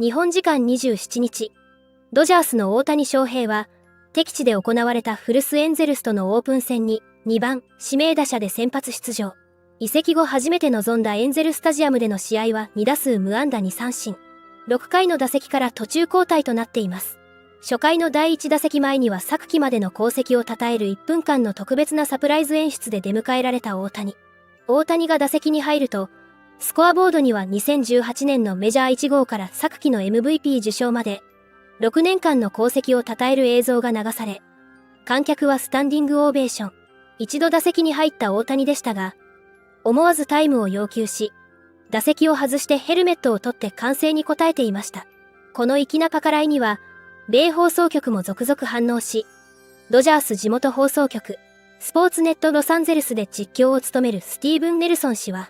日本時間27日、ドジャースの大谷翔平は、敵地で行われた古巣エンゼルスとのオープン戦に2番指名打者で先発出場。移籍後初めて臨んだエンゼルスタジアムでの試合は2打数無安打2三振。6回の打席から途中交代となっています。初回の第1打席前には昨季までの功績を称える1分間の特別なサプライズ演出で出迎えられた大谷。大谷が打席に入ると、スコアボードには2018年のメジャー1号から昨季の MVP 受賞まで、6年間の功績を称える映像が流され、観客はスタンディングオーベーション。一度打席に入った大谷でしたが、思わずタイムを要求し、打席を外してヘルメットを取って歓声に応えていました。この粋な計らいには、米放送局も続々反応し、ドジャース地元放送局、スポーツネットロサンゼルスで実況を務めるスティーブン・ネルソン氏は、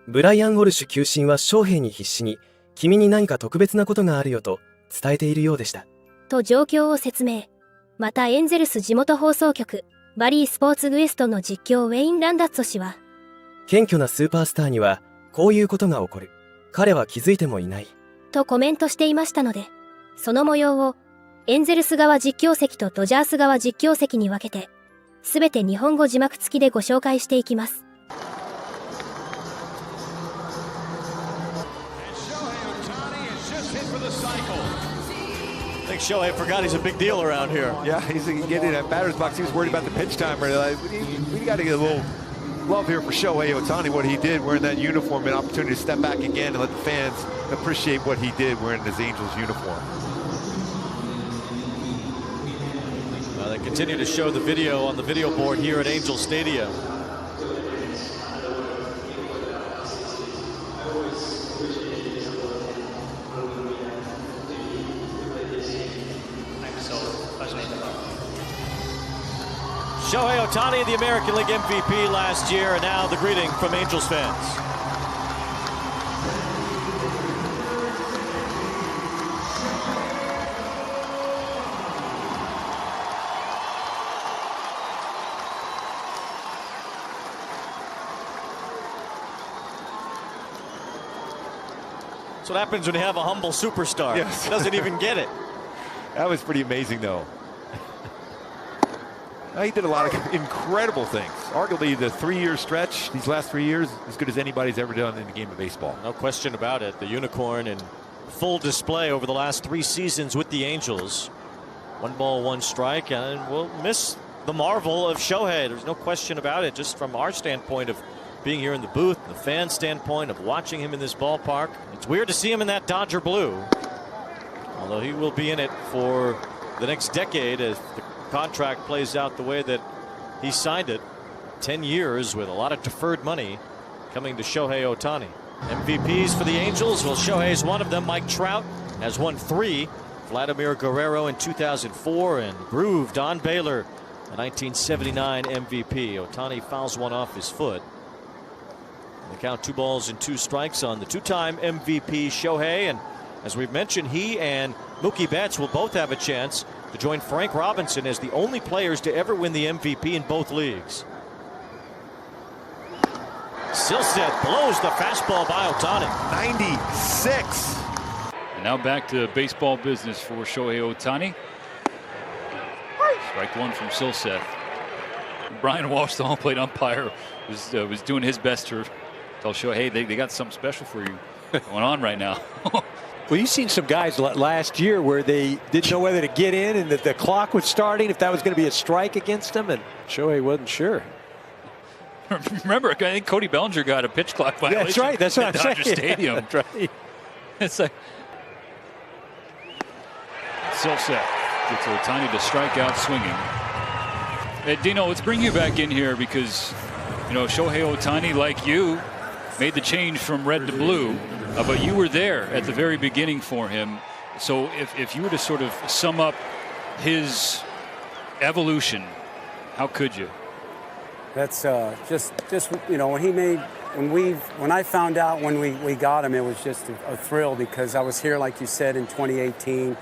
ブライアン・ウォルシュ球審は翔平に必死に、君に何か特別なことがあるよと伝えているようでした。と状況を説明。またエンゼルス地元放送局、バリースポーツウエストの実況ウェイン・ランダッツォ氏は、謙虚なスーパースターには、こういうことが起こる。彼は気づいてもいない。とコメントしていましたので、その模様を、エンゼルス側実況席とドジャース側実況席に分けて、すべて日本語字幕付きでご紹介していきます。I think Shohei forgot he's a big deal around here. Yeah, he's getting that batter's box. He was worried about the pitch timer. Like, we got to get a little love here for Shohei Ohtani, what he did wearing that uniform, an opportunity to step back again and let the fans appreciate what he did wearing his Angels uniform. They continue to show the video on the video board here at Angel Stadium. Shohei Ohtani, the American League MVP last year, and now the greeting from Angels fans. That's what happens when you have a humble superstar. Yes. He doesn't even get it. That was pretty amazing, though. He did a lot of incredible things. Arguably, the 3-year stretch, these last 3 years, as good as anybody's ever done in the game of baseball. No question about it. The unicorn in full display over the last 3 seasons with the Angels. 1 ball, 1 strike, and we'll miss the marvel of Shohei. There's no question about it, just from our standpoint of being here in the booth, the fan standpoint of watching him in this ballpark. It's weird to see him in that Dodger blue. Although he will be in it for the next decade as the contract plays out the way that he signed it. 10 years with a lot of deferred money coming to Shohei Ohtani. MVPs for the Angels. Well, Shohei's one of them. Mike Trout has won 3. Vladimir Guerrero in 2004 and Groove Don Baylor, the 1979 MVP. Ohtani fouls one off his foot. They count 2 balls and 2 strikes on the 2-time MVP Shohei, and as we've mentioned, he and Mookie Betts will both have a chance to join Frank Robinson as the only players to ever win the MVP in both leagues. Silseth blows the fastball by Ohtani. 96. And now back to baseball business for Shohei Ohtani. Strike 1 from Silseth. Brian Walsh, the home plate umpire, was doing his best to tell Shohei, hey, they got something special for you going on right now. Well, you've seen some guys last year where they didn't know whether to get in and that the clock was starting, if that was going to be a strike against them, and Shohei wasn't sure. Remember, I think Cody Bellinger got a pitch clock violation. Yeah, that's right. That's what at I'm Dodger saying. Stadium. That's right. It's like Silseth gets Ohtani to strike out swinging. Hey, Dino, let's bring you back in here because, you know, Shohei Ohtani, like you, made the change from red to blue, but you were there at the very beginning for him. So if you were to sort of sum up his evolution, how could you? That's just you know, when I found out when we got him, it was just a thrill because I was here, like you said, in 2018,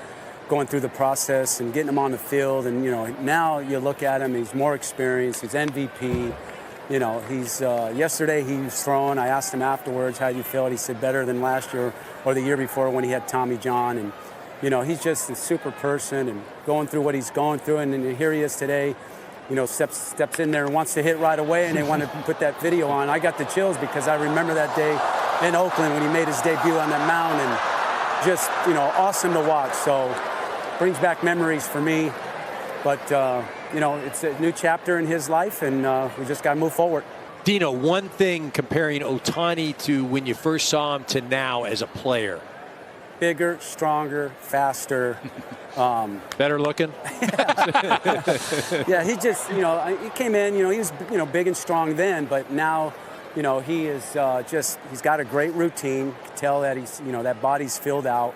going through the process and getting him on the field, and you know, now you look at him, he's more experienced, he's MVP. You know, he's yesterday he was throwing. I asked him afterwards, how do you feel? He said better than last year or the year before when he had Tommy John. And you know, he's just a super person and going through what he's going through. And then here he is today. You know, steps in there and wants to hit right away, and they want to put that video on. I got the chills because I remember that day in Oakland when he made his debut on that mound, and just, you know, awesome to watch. So brings back memories for me. But you know, it's a new chapter in his life, and we just got to move forward. Dino, one thing comparing Ohtani to when you first saw him to now as a player. Bigger, stronger, faster. Better looking? Yeah, he just, you know, he came in, you know, he was, you know, big and strong then, but now, you know, he is he's got a great routine. You can tell that he's, you know, that body's filled out,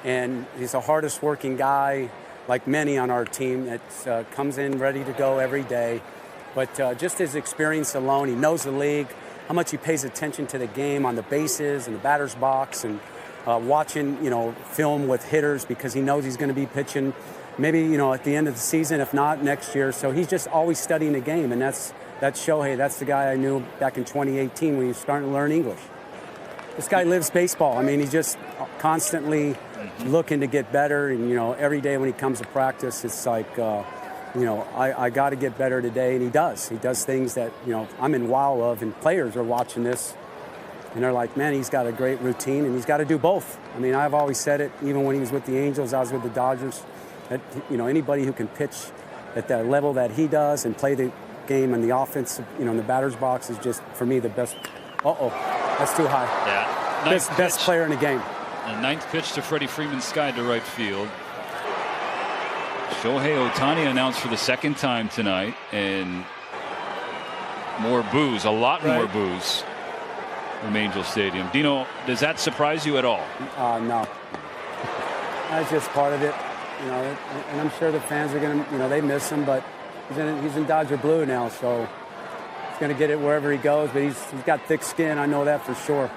and he's the hardest working guy, like many on our team, that comes in ready to go every day. But just his experience alone, he knows the league, how much he pays attention to the game on the bases and the batter's box, and watching, you know, film with hitters because he knows he's going to be pitching maybe, you know, at the end of the season, if not next year. So he's just always studying the game, and that's Shohei. That's the guy I knew back in 2018 when he was starting to learn English. This guy lives baseball. I mean, he's just constantly looking to get better, and, you know, every day when he comes to practice, it's like, you know, I got to get better today, and he does. He does things that, you know, I'm in wow of, and players are watching this. And they're like, man, he's got a great routine, and he's got to do both. I mean, I've always said it, even when he was with the Angels, I was with the Dodgers, that, you know, anybody who can pitch at that level that he does and play the game and the offense, you know, in the batter's box is just, for me, the best. That's too high. Yeah. Best player in the game. The ninth pitch to Freddie Freeman's sky to right field. Shohei Ohtani announced for the second time tonight, and more boos, a lot more boos. From Angel Stadium. Dino, does that surprise you at all? No. That's just part of it. You know, and I'm sure the fans are going to, you know, they miss him, but he's in Dodger blue now, so he's going to get it wherever he goes, but he's got thick skin. I know that for sure.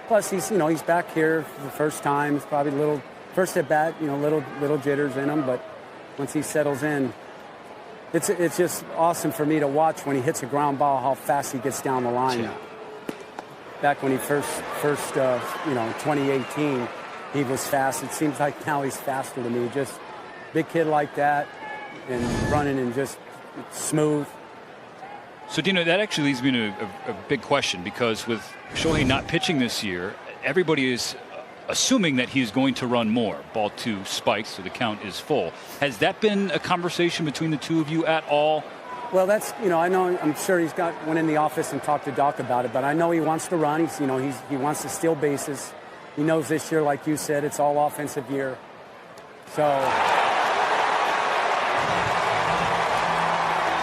Plus, he's, you know, he's back here for the first time. It's probably a little, first at bat, you know, little jitters in him, but once he settles in, it's just awesome for me to watch when he hits a ground ball, how fast he gets down the line. Yeah. Back when he first, you know, 2018, he was fast. It seems like now he's faster to me. Just big kid like that, and running and just smooth. So, Dino, that actually leads me to a big question, because with Shohei not pitching this year, everybody is assuming that he's going to run more. Ball 2 spikes, so the count is full. Has that been a conversation between the two of you at all? Well, that's, you know, I'm sure he's went in the office and talked to Doc about it, but I know he wants to run. He's, you know, he wants to steal bases. He knows this year, like you said, it's all offensive year. So,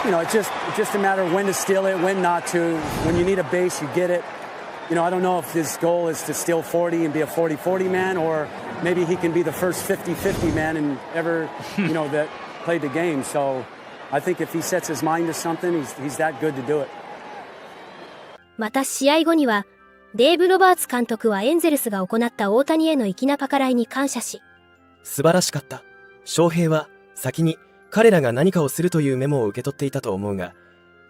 you know, it's just a matter of when to steal it, when not to. When you need a base, you get it. You know, I don't know if his goal is to steal 40 and be a 40-40 man, or maybe he can be the first 50-50 man and ever, you know, that played the game. So I think if he sets his mind to something, he's that good to do it. また試合後には、デーブ・ロバーツ監督はエンゼルスが行った大谷への粋な計らいに感謝し、素晴らしかった。翔平は先に彼らが何かをするというメモを受け取っていたと思うが、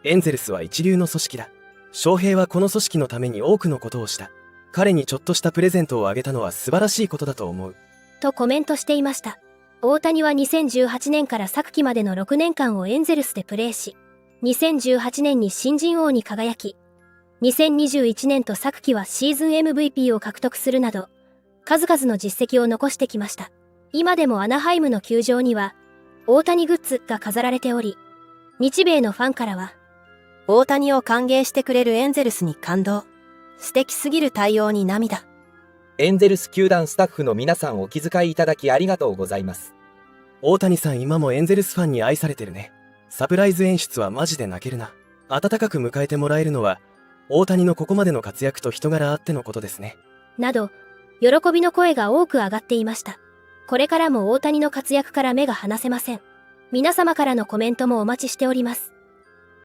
エンゼルスは一流の組織だ。翔平はこの組織のために多くのことをした。彼にちょっとしたプレゼントをあげたのは素晴らしいことだと思う。とコメントしていました。大谷は2018年から昨季までの6年間をエンゼルスでプレーし、2018年に新人王に輝き、2021年と昨季はシーズン MVP を獲得するなど、数々の実績を残してきました。今でもアナハイムの球場には、大谷グッズが飾られており、日米のファンからは、大谷を歓迎してくれるエンゼルスに感動。素敵すぎる対応に涙。エンゼルス球団スタッフの皆さんお気遣いいただきありがとうございます。大谷さん今もエンゼルスファンに愛されてるね。サプライズ演出はマジで泣けるな。温かく迎えてもらえるのは、大谷のここまでの活躍と人柄あってのことですね。など、喜びの声が多く上がっていました。これからも大谷の活躍から目が離せません。皆様からのコメントもお待ちしております。